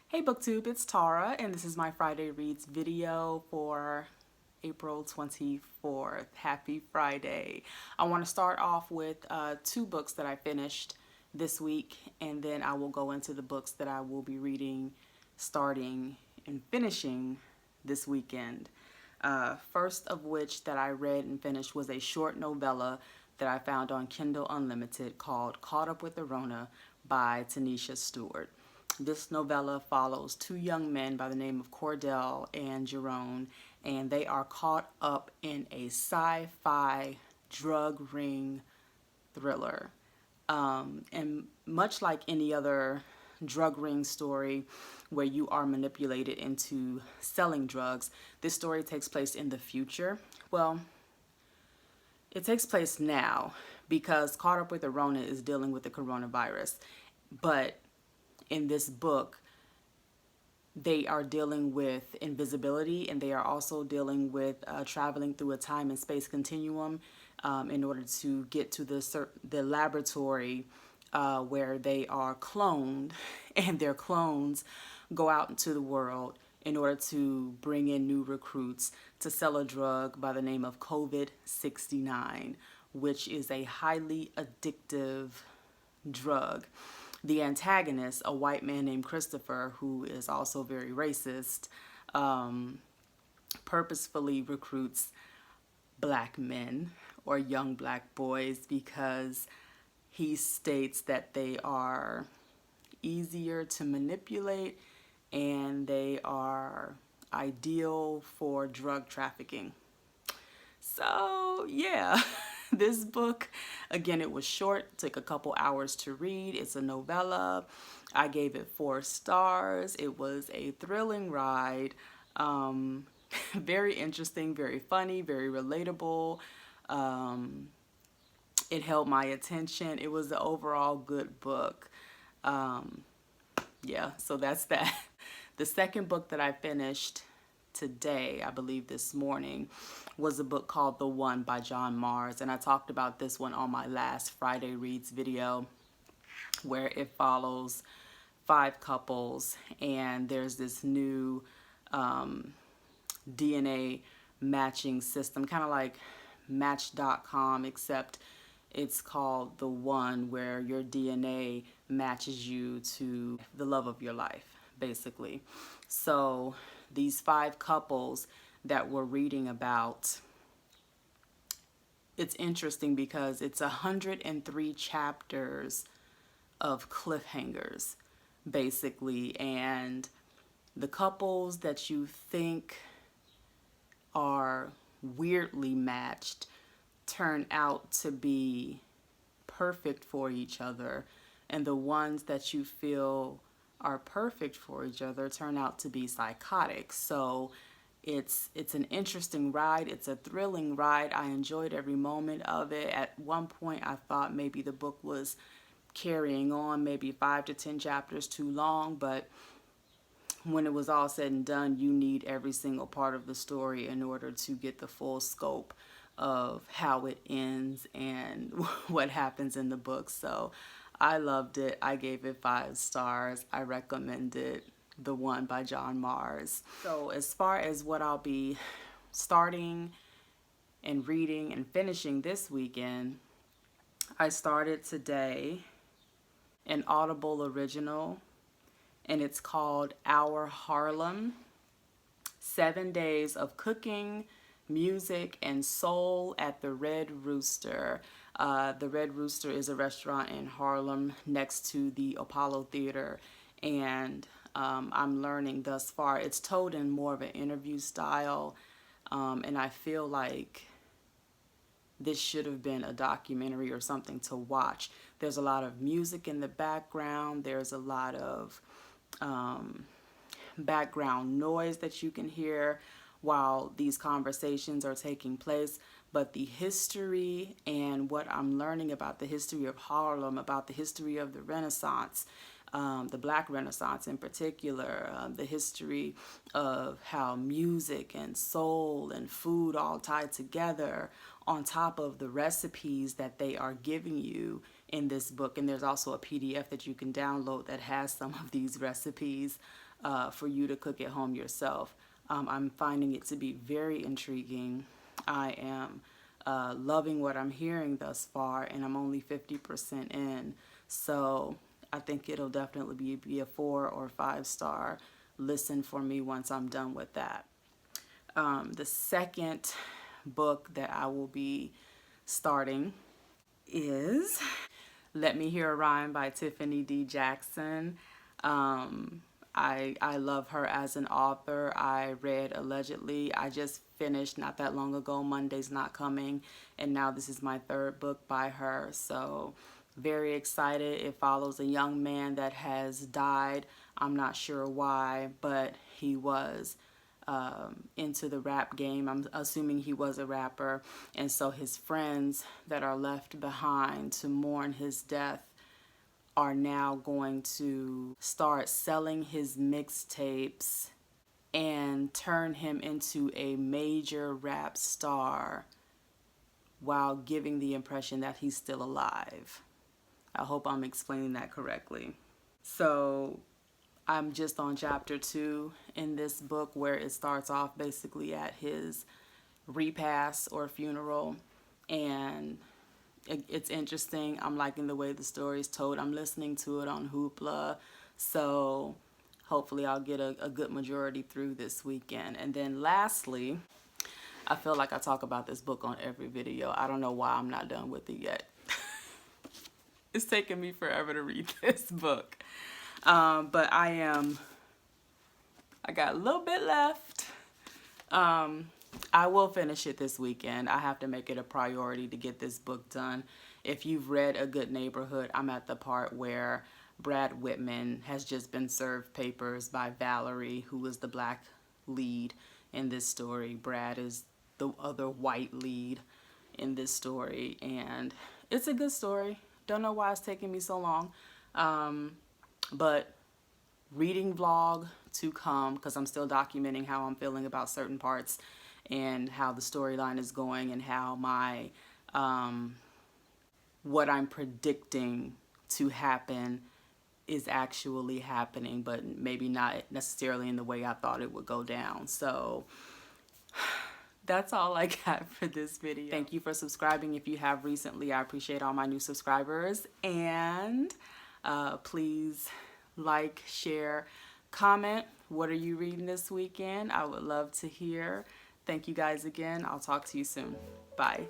Hey BookTube, it's Tara, and this is my Friday Reads video for April 24th. Happy Friday. I want to start off with two books that I finished this week, and then I will go into the books that I will be reading, starting, and finishing this weekend. First of which that I read and finished was a short novella that I found on Kindle Unlimited called Caught Up with Rona by Tanisha Stewart. This novella follows two young men by the name of Cordell and Jerome, and they are caught up in a sci-fi drug ring thriller. And much like any other drug ring story where you are manipulated into selling drugs, this story takes place in the future. Well, it takes place now because Caught Up with Rona is dealing with the coronavirus. But in this book, they are dealing with invisibility, and they are also dealing with traveling through a time and space continuum in order to get to the laboratory where they are cloned, and their clones go out into the world in order to bring in new recruits to sell a drug by the name of COVID-69, which is a highly addictive drug. The antagonist, a white man named Christopher, who is also very racist, purposefully recruits black men or young black boys because he states that they are easier to manipulate and they are ideal for drug trafficking. So yeah, this book, again, it was short, took a couple hours to read. It's a novella. I gave it 4 stars. It was a thrilling ride. Very interesting, very funny, very relatable. It held my attention. It was an overall good book. Yeah, so that's that. The second book that I finished today, I believe this morning, was a book called TheOne by John Mars, and I talked about this one on my last Friday Reads video, where it follows 5 couples, and there's this new DNA matching system, kind of like Match.com, except it's called TheOne, where your DNA matches you to the love of your life, basically. So these 5 couples that we're reading about, it's interesting because it's 103 chapters of cliffhangers, basically, and the couples that you think are weirdly matched turn out to be perfect for each other, and the ones that you feel are perfect for each other turn out to be psychotic. So it's an interesting ride. It's a thrilling ride. I enjoyed every moment of it. At one point I thought maybe the book was carrying on maybe 5 to 10 chapters too long, but when it was all said and done, you need every single part of the story in order to get the full scope of how it ends and what happens in the book. So I loved it. I gave it 5 stars. I recommend it. TheOne by John Mars. So as far as what I'll be starting and reading and finishing this weekend, I started today an Audible original, and it's called Our Harlem: 7 Days of Cooking, Music, and Soul at the Red Rooster. The Red Rooster is a restaurant in Harlem next to the Apollo Theater, and I'm learning thus far, it's told in more of an interview style, and I feel like this should have been a documentary or something to watch. There's a lot of music in the background. There's a lot of background noise that you can hear while these conversations are taking place, but the history and what I'm learning about the history of Harlem, about the history of the Renaissance, the Black Renaissance in particular, the history of how music and soul and food all tied together on top of the recipes that they are giving you in this book. And there's also a PDF that you can download that has some of these recipes for you to cook at home yourself. I'm finding it to be very intriguing. I am loving what I'm hearing thus far, and I'm only 50% in. So I think it'll definitely be a 4 or 5 star listen for me once I'm done with that. The second book that I will be starting is Let Me Hear a Rhyme by Tiffany D. Jackson. I love her as an author. I read Allegedly. I just finished not that long ago, Monday's Not Coming, and now this is my 3rd book by her. So very excited. It follows a young man that has died. I'm not sure why, but he was into the rap game. I'm assuming he was a rapper. And so his friends that are left behind to mourn his death are now going to start selling his mixtapes and turn him into a major rap star while giving the impression that he's still alive. I hope I'm explaining that correctly. So I'm just on chapter 2 in this book, where it starts off basically at his repast or funeral, and it's interesting. I'm liking the way the story is told. I'm listening to it on Hoopla, so hopefully I'll get a good majority through this weekend. And then lastly, I feel like I talk about this book on every video. I don't know why I'm not done with it yet. It's taking me forever to read this book. But I got a little bit left. I will finish it this weekend. I have to make it a priority to get this book done. If you've read A Good Neighborhood, I'm at the part where Brad Whitman has just been served papers by Valerie, who is the black lead in this story. Brad is the other white lead in this story, and it's a good story. Don't know why it's taking me so long. But reading vlog to come, because I'm still documenting how I'm feeling about certain parts and how the storyline is going, and how my what I'm predicting to happen is actually happening, but maybe not necessarily in the way I thought it would go down. So that's all I got for this video. Thank you for subscribing if you have recently. I appreciate all my new subscribers. And please like, share, comment. What are you reading this weekend? I would love to hear. Thank you guys again. I'll talk to you soon. Bye.